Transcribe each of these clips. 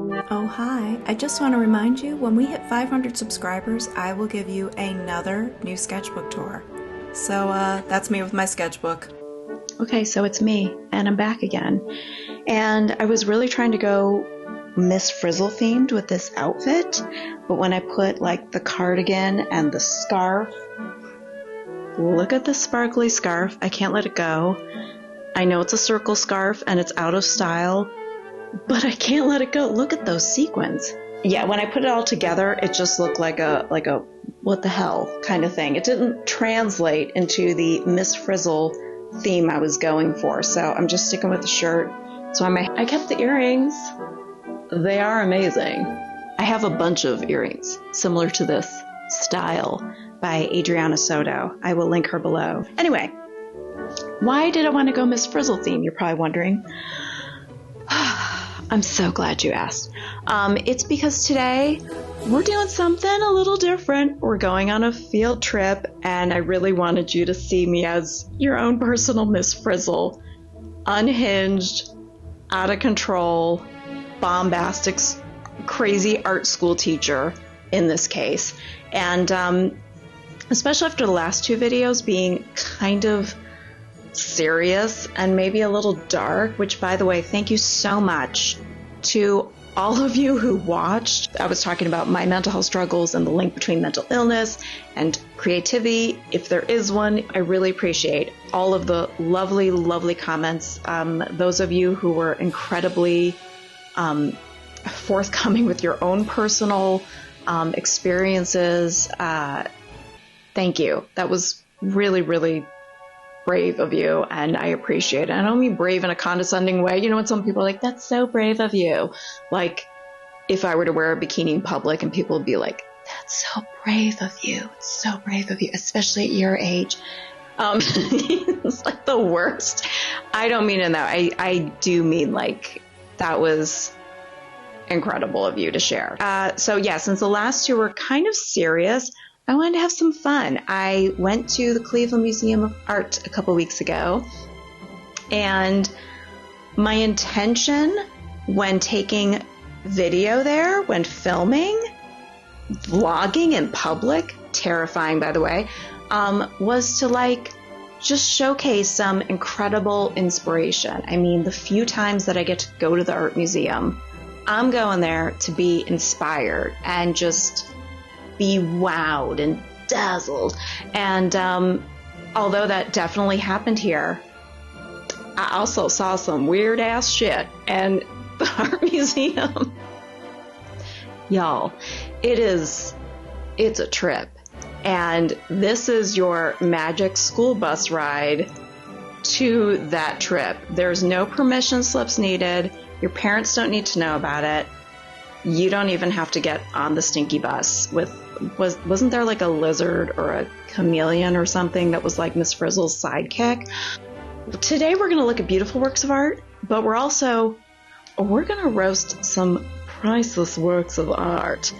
Oh hi, I just want to remind you, when we hit 500 subscribers, I will give you another new sketchbook tour. So that's me with my sketchbook. Okay, so it's me, and I'm back again. And I was really trying to go Miss Frizzle themed with this outfit, but when I put like the cardigan and the scarf, look at the sparkly scarf, I can't let it go. I know it's a circle scarf and it's out of style, but I can't let it go. Look at those sequins. Yeah, when I put it all together, it just looked like a what the hell kind of thing. It didn't translate into the Miss Frizzle theme I was going for, so I'm just sticking with the shirt. So I kept the earrings. They are amazing. I have a bunch of earrings similar to this style by Adriana Soto. I will link her below. Anyway, why did I want to go Miss Frizzle theme? You're probably wondering. I'm so glad you asked. It's because today we're doing something a little different. We're going on a field trip, and I really wanted you to see me as your own personal Miss Frizzle. Unhinged, out of control, bombastic, crazy art school teacher in this case. And especially after the last two videos being kind of serious and maybe a little dark, which, by the way, thank you so much to all of you who watched. I was talking about my mental health struggles and the link between mental illness and creativity. If there is one, I really appreciate all of the lovely, lovely comments. Those of you who were incredibly forthcoming with your own personal experiences. Thank you. That was really, really brave of you, and I appreciate it. I don't mean brave in a condescending way. You know, when some people are like, that's so brave of you. Like, if I were to wear a bikini in public and people would be like, that's so brave of you. It's so brave of you, especially at your age. It's like the worst. I don't mean in that. I do mean like, that was incredible of you to share. So yeah, since the last two were kind of serious, I wanted to have some fun. I went to the Cleveland Museum of Art a couple weeks ago, and my intention when taking video there, when filming, vlogging in public, terrifying by the way, was to like just showcase some incredible inspiration. I mean, the few times that I get to go to the art museum, I'm going there to be inspired and just be wowed and dazzled. And although that definitely happened here, I also saw some weird ass shit. And the art museum, y'all, it's a trip. And this is your magic school bus ride to that trip. There's no permission slips needed. Your parents don't need to know about it. You don't even have to get on the stinky bus wasn't there like a lizard or a chameleon or something that was like Miss Frizzle's sidekick? Today we're going to look at beautiful works of art, but we're going to roast some priceless works of art.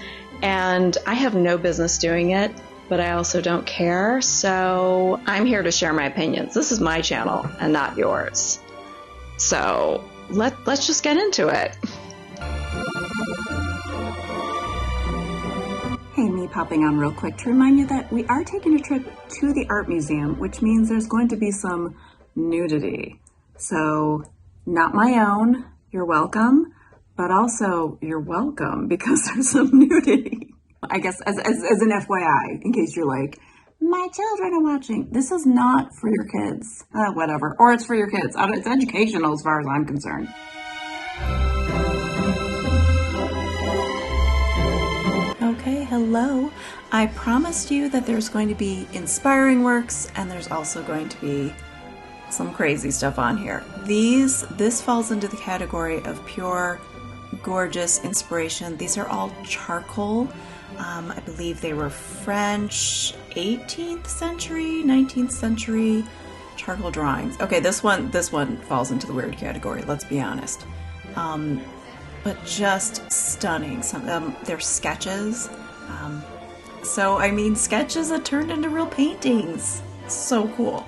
And I have no business doing it, but I also don't care. So I'm here to share my opinions. This is my channel and not yours. So let's just get into it. Hey, me popping on real quick to remind you that we are taking a trip to the art museum, which means there's going to be some nudity. So, not my own, you're welcome, but also you're welcome because there's some nudity. I guess as an FYI, in case you're like, my children are watching. This is not for your kids. Whatever. Or it's for your kids. It's educational as far as I'm concerned. Okay, hello. I promised you that there's going to be inspiring works, and there's also going to be some crazy stuff on here. This falls into the category of pure, gorgeous inspiration. These are all charcoal. I believe they were French 18th century, 19th century charcoal drawings. Okay, this one falls into the weird category, let's be honest. But just stunning. Some of them, they're sketches. So, I mean, sketches that turned into real paintings. So cool.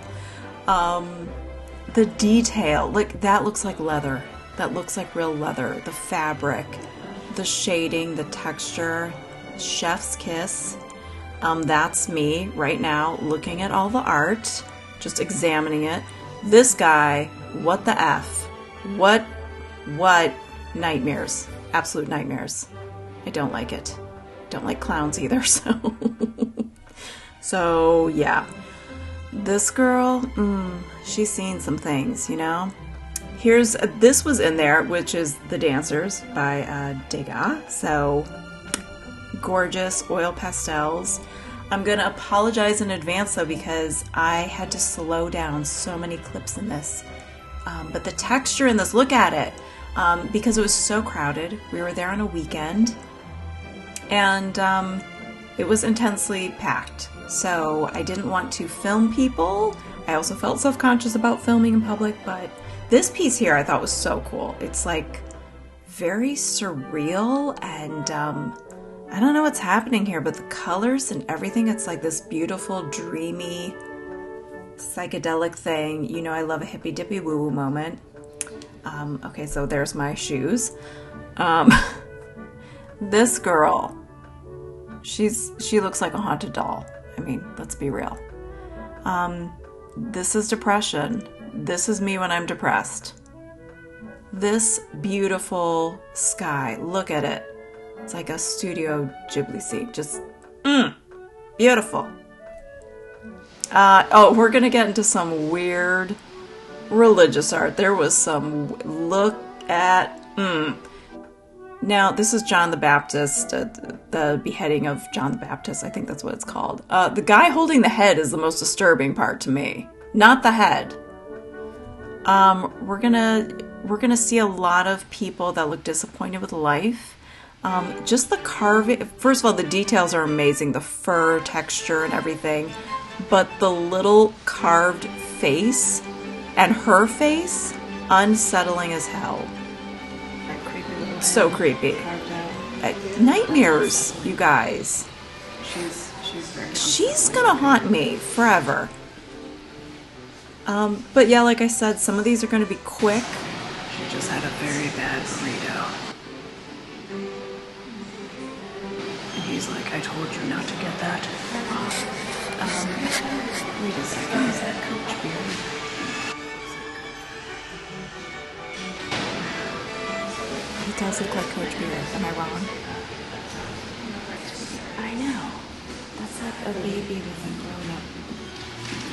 The detail, like that looks like leather. That looks like real leather. The fabric, the shading, the texture, chef's kiss. That's me right now looking at all the art, just examining it. This guy, what the F? What nightmares. Absolute nightmares. I don't like it. Don't like clowns either, so. So, yeah. This girl, she's seen some things, you know? This was in there, which is The Dancers by Degas. So, gorgeous oil pastels. I'm going to apologize in advance, though, because I had to slow down so many clips in this. But the texture in this, look at it. Because it was so crowded. We were there on a weekend. And it was intensely packed. So I didn't want to film people. I also felt self-conscious about filming in public, but this piece here I thought was so cool. It's like very surreal, and I don't know what's happening here, but the colors and everything, it's like this beautiful, dreamy, psychedelic thing. You know, I love a hippy dippy woo woo moment. Okay, so there's my shoes. This girl, she looks like a haunted doll. I mean, let's be real. This is depression. This is me when I'm depressed. This beautiful sky, look at it. It's like a Studio Ghibli scene. Just, beautiful. We're gonna get into some weird religious art. There was some, look at, Now, this is John the Baptist, the beheading of John the Baptist. I think that's what it's called. The guy holding the head is the most disturbing part to me, not the head. We're gonna see a lot of people that look disappointed with life. Just the carving. First of all, the details are amazing, the fur texture and everything. But the little carved face and her face, unsettling as hell. So creepy. Nightmares, you guys. She's gonna haunt me forever. But yeah, like I said, some of these are gonna be quick. She just had a very bad burrito. And he's like, I told you not to get that. Wait a second, is that Coach Beard? He does look like Coach Beard. Am I wrong? I know. That's like a baby with a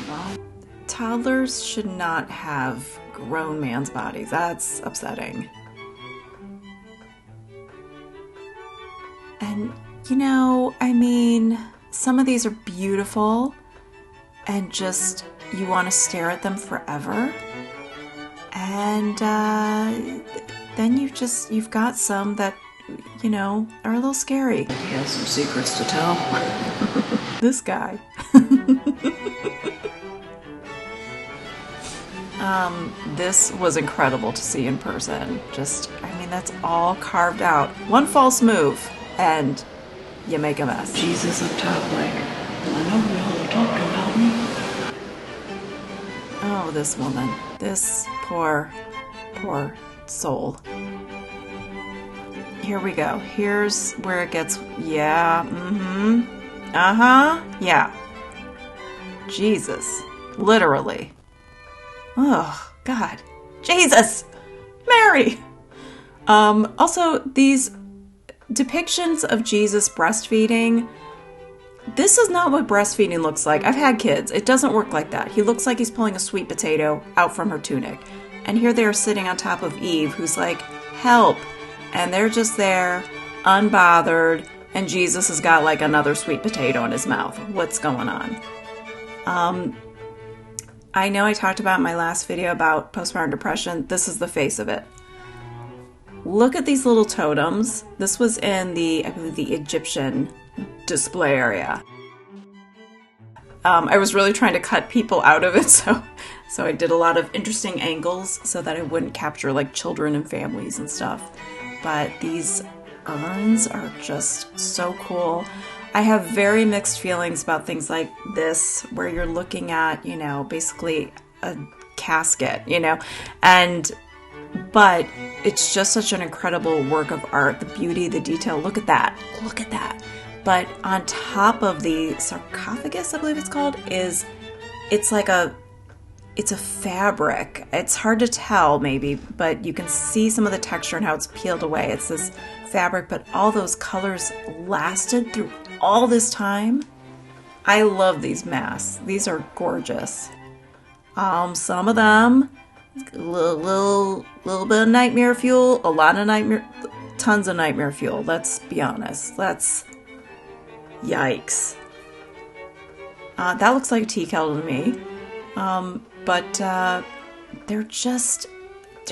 grown-up. Toddlers should not have grown man's bodies. That's upsetting. And, you know, I mean, some of these are beautiful and just, you want to stare at them forever. And then you've got some that, you know, are a little scary. He has some secrets to tell. This guy. This was incredible to see in person. Just, I mean, that's all carved out. One false move, and you make a mess. Jesus up top, like, I know we all talked about me. Oh, this woman. This poor soul. Here we go. Here's where it gets, yeah, yeah. Jesus. Literally. Oh, God. Jesus! Mary! Also, these depictions of Jesus breastfeeding, this is not what breastfeeding looks like. I've had kids. It doesn't work like that. He looks like he's pulling a sweet potato out from her tunic. And here they are sitting on top of Eve, who's like, help. And they're just there, unbothered, and Jesus has got like another sweet potato in his mouth. What's going on? I know I talked about in my last video about postpartum depression. This is the face of it. Look at these little totems. This was in I believe the Egyptian display area. I was really trying to cut people out of it, so I did a lot of interesting angles so that I wouldn't capture like children and families and stuff. But these urns are just so cool. I have very mixed feelings about things like this, where you're looking at, you know, basically a casket, you know, but it's just such an incredible work of art. The beauty, the detail. Look at that. Look at that. But on top of the sarcophagus, I believe it's called, it's a fabric. It's hard to tell maybe, but you can see some of the texture and how it's peeled away. It's this fabric, but all those colors lasted through all this time. I love these masks. These are gorgeous. Some of them, little bit of nightmare fuel, tons of nightmare fuel. Let's be honest. Yikes. That looks like a tea kettle to me. But there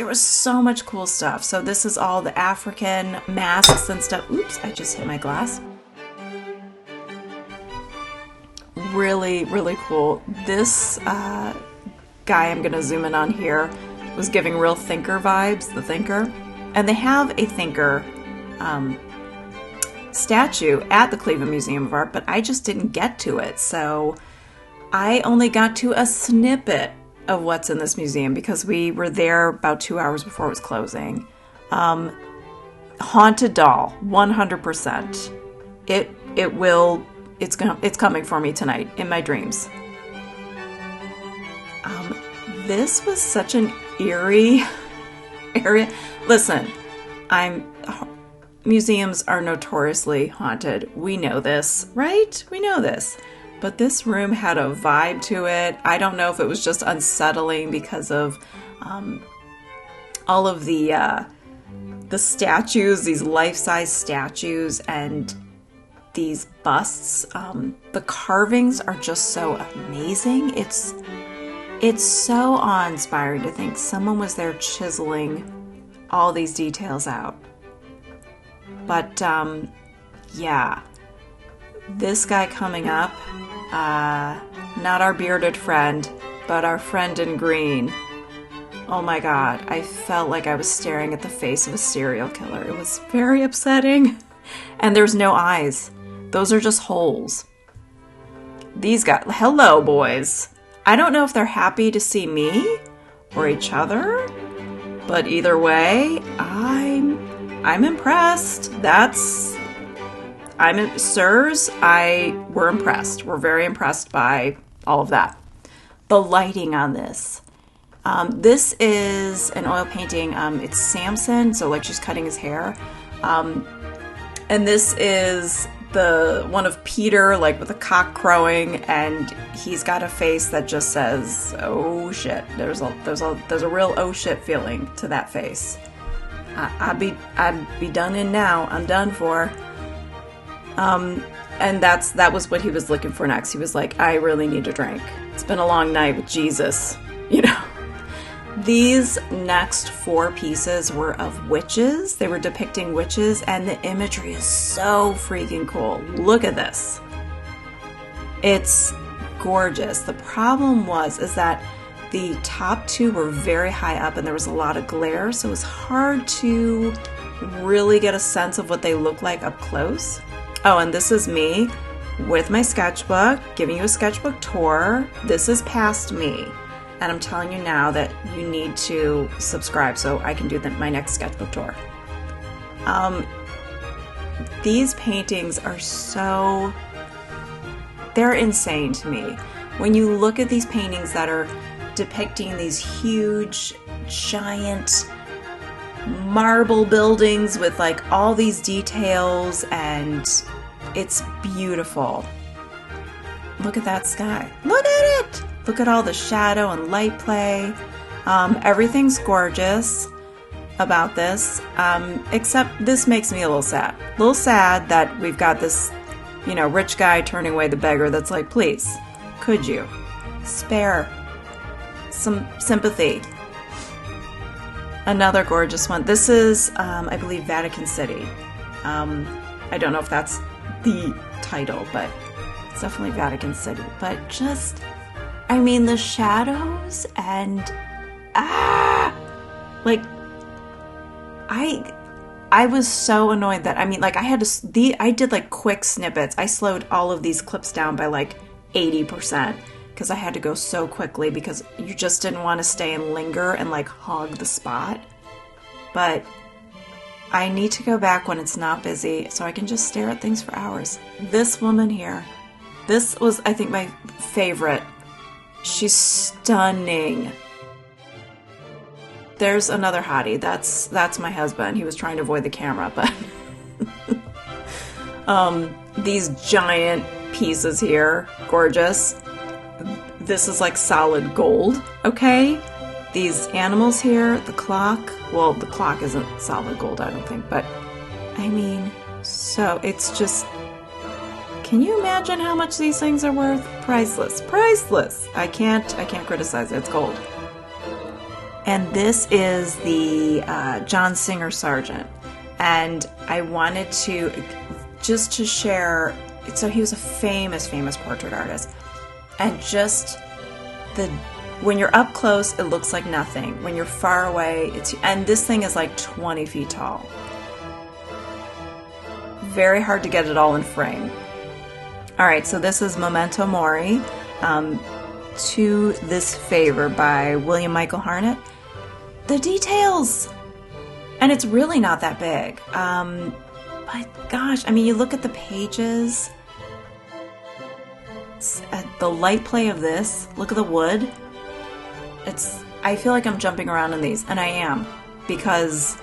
was so much cool stuff. So this is all the African masks and stuff. Oops, I just hit my glass. Really, really cool. This guy I'm going to zoom in on here was giving real Thinker vibes, the Thinker. And they have a Thinker statue at the Cleveland Museum of Art, but I just didn't get to it. So I only got to a snippet of what's in this museum because we were there about 2 hours before it was closing. Haunted doll, 100%. It's coming for me tonight in my dreams. This was such an eerie area. Listen, museums are notoriously haunted. We know this, right? We know this. But this room had a vibe to it. I don't know if it was just unsettling because of all of the statues, these life-size statues, and these busts. The carvings are just so amazing. It's so awe-inspiring to think someone was there chiseling all these details out. But yeah, this guy coming up, not our bearded friend, but our friend in green. Oh my God, I felt like I was staring at the face of a serial killer. It was very upsetting. And there's no eyes. Those are just holes. These guys, hello boys. I don't know if they're happy to see me or each other, but either way, I'm impressed. Sirs, we're impressed. We're very impressed by all of that. The lighting on this. This is an oil painting. It's Samson, so like she's cutting his hair. And this is the one of Peter, like with a cock crowing, and he's got a face that just says, "Oh shit." There's a real oh shit feeling to that face. I'd be done in now. I'm done for. And that was what he was looking for next. He was like, I really need a drink. It's been a long night with Jesus, you know. These next 4 pieces were of witches. They were depicting witches, and the imagery is so freaking cool. Look at this. It's gorgeous. The problem is that the top 2 were very high up and there was a lot of glare, so it was hard to really get a sense of what they look like up close. Oh, and this is me with my sketchbook, giving you a sketchbook tour. This is past me. And I'm telling you now that you need to subscribe so I can do my next sketchbook tour. These paintings are they're insane to me. When you look at these paintings that are depicting these huge, giant marble buildings with like all these details, and it's beautiful. Look at that sky. Look at it! Look at all the shadow and light play. Everything's gorgeous about this, except this makes me a little sad. A little sad that we've got this, rich guy turning away the beggar that's like, please, could you spare some sympathy? Another gorgeous one. This is, I believe, Vatican City. I don't know if that's the title, but it's definitely Vatican City. But the shadows and I was so annoyed that I did like quick snippets. I slowed all of these clips down by like 80% because I had to go so quickly because you just didn't want to stay and linger and like hog the spot. but I need to go back when it's not busy so I can just stare at things for hours. This woman here, this was, I think, my favorite. She's stunning. There's another hottie. That's my husband. He was trying to avoid the camera, but these giant pieces here, gorgeous. This is like solid gold, okay? These animals here, the clock, well, the clock isn't solid gold, I don't think, but I mean, so it's just, can you imagine how much these things are worth? Priceless, priceless. I can't criticize it, it's gold. And this is the John Singer Sargent, and I wanted to, just to share, so he was a famous portrait artist, and just when you're up close, it looks like nothing. When you're far away, and this thing is like 20 feet tall. Very hard to get it all in frame. All right, so this is Memento Mori, To This Favor by William Michael Harnett. The details! And it's really not that big. But gosh, I mean, you look at the pages, the light play of this, look at the wood. I feel like I'm jumping around in these, and I am, because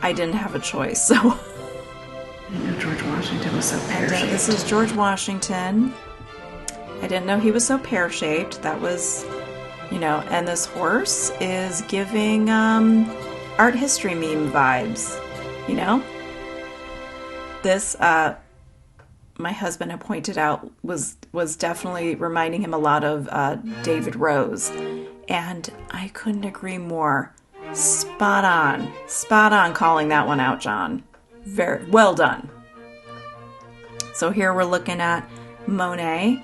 I didn't have a choice, so. I know George Washington was so pear-shaped. And this is George Washington. I didn't know he was so pear-shaped. That was, and this horse is giving art history meme vibes, This, my husband had pointed out, was definitely reminding him a lot of David Rose. And I couldn't agree more. Spot on calling that one out, John. Very well done. So here we're looking at Monet,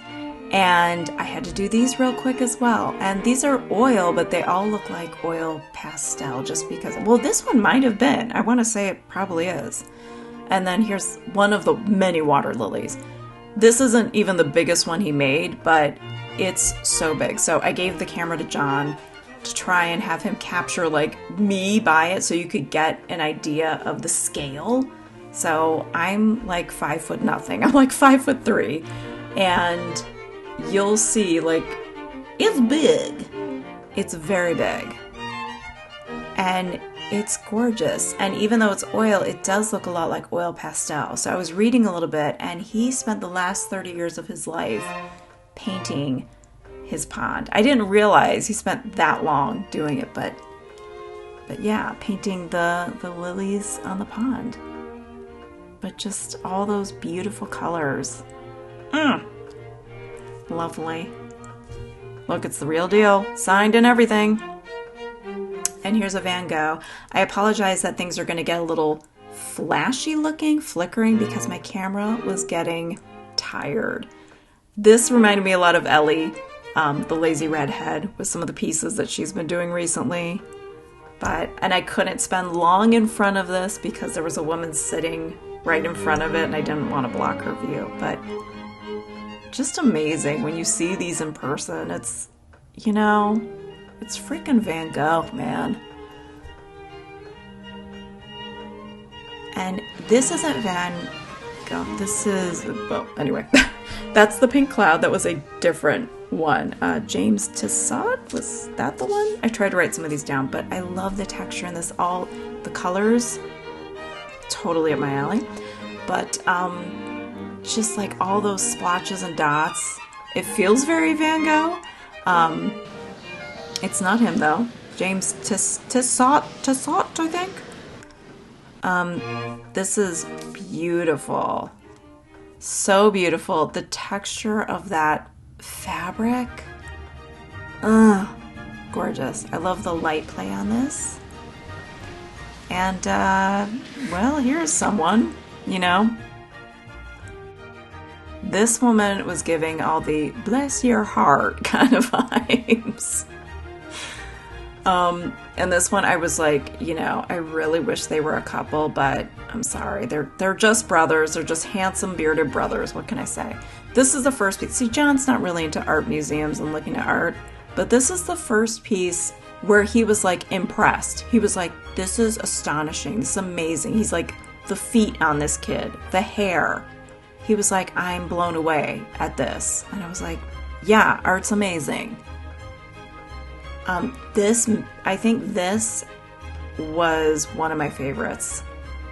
and I had to do these real quick as well. And these are oil, but they all look like oil pastel just because, well, this one might have been. I want to say it probably is. And then here's one of the many water lilies. This isn't even the biggest one he made, but it's so big. So I gave the camera to John to try and have him capture like me by it so you could get an idea of the scale. So I'm like 5 foot nothing. I'm like 5'3", and you'll see like it's big. It's very big. And it's gorgeous. And even though it's oil, it does look a lot like oil pastel. So I was reading a little bit, and he spent the last 30 years of his life painting his pond. I didn't realize he spent that long doing it, but yeah, painting the lilies on the pond. But just all those beautiful colors. Lovely. Look, it's the real deal. Signed and everything. And here's a Van Gogh. I apologize that things are going to get a little flashy looking, flickering, because my camera was getting tired. This reminded me a lot of Ellie, the lazy redhead, with some of the pieces that she's been doing recently. And I couldn't spend long in front of this because there was a woman sitting right in front of it, and I didn't want to block her view. But just amazing when you see these in person. It's, it's freaking Van Gogh, man. And this isn't Van Gogh. This is, well, anyway. That's the pink cloud. That was a different one. James Tissot, was that the one? I tried to write some of these down, but I love the texture in this. All the colors, totally up my alley. But just like all those splotches and dots, it feels very Van Gogh. It's not him though. James Tissot, I think. This is beautiful. So beautiful. The texture of that fabric. Gorgeous. I love the light play on this. And, well, here's someone, This woman was giving all the bless your heart kind of vibes. And this one I was like, I really wish they were a couple, but I'm sorry. They're just brothers. They're just handsome bearded brothers. What can I say? This is the first piece. See, John's not really into art museums and looking at art, but this is the first piece where he was like impressed. He was like, This is astonishing. This is amazing. He's like, the feet on this kid, the hair. He was like, I'm blown away at this. And I was like, yeah, art's amazing. I think this was one of my favorites.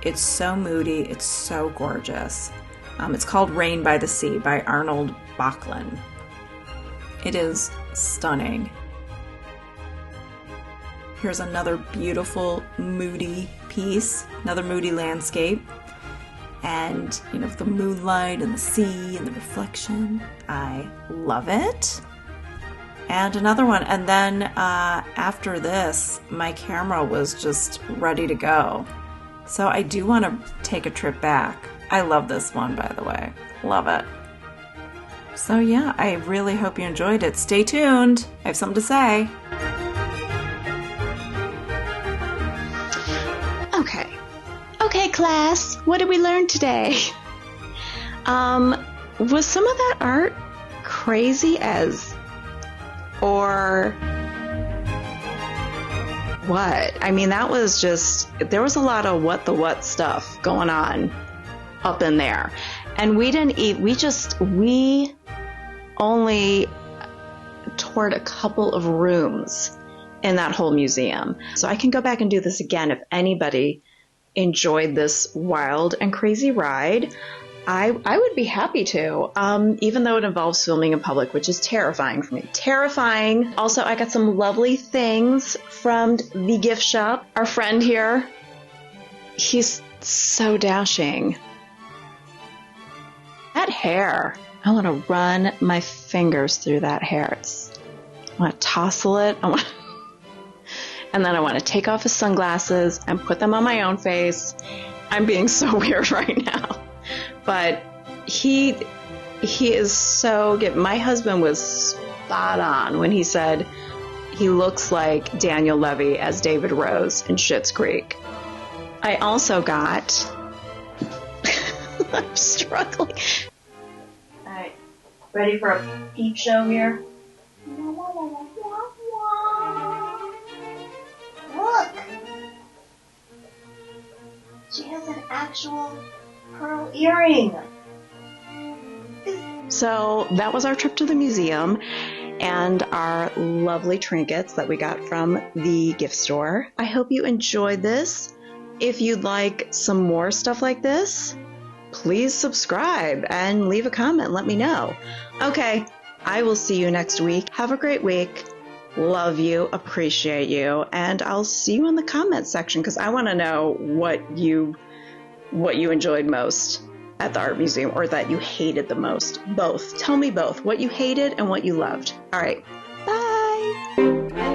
It's so moody. It's so gorgeous. It's called Rain by the Sea by Arnold Bachlin. It is stunning. Here's another beautiful, moody piece, another moody landscape. And, you know, the moonlight and the sea and the reflection. I love it. And another one. And then after this, my camera was just ready to go. So I do want to take a trip back. I love this one, by the way. Love it. So yeah, I really hope you enjoyed it. Stay tuned. I have something to say. Okay, class, what did we learn today? Was some of that art crazy as, or what? I mean, that was just, there was a lot of what stuff going on up in there. And we only toured a couple of rooms in that whole museum. So I can go back and do this again if anybody enjoyed this wild and crazy ride. I would be happy to, even though it involves filming in public, which is terrifying for me. Terrifying. Also, I got some lovely things from the gift shop. Our friend here, he's so dashing. That hair, I want to run my fingers through that hair. I want to tousle it. And then I want to take off his sunglasses and put them on my own face. I'm being so weird right now. But he is so good. My husband was spot on when he said he looks like Daniel Levy as David Rose in Schitt's Creek. I also got... I'm struggling. All right, ready for a peep show here? Look! She has an actual pearl earring. So that was our trip to the museum and our lovely trinkets that we got from the gift store. I hope you enjoyed this. If you'd like some more stuff like this, please subscribe and leave a comment. Let me know. Okay, I will see you next week. Have a great week. Love you, appreciate you, and I'll see you in the comments section because I want to know what you enjoyed most at the art museum or that you hated the most. Both. Tell me both. What you hated and what you loved. All right. Bye.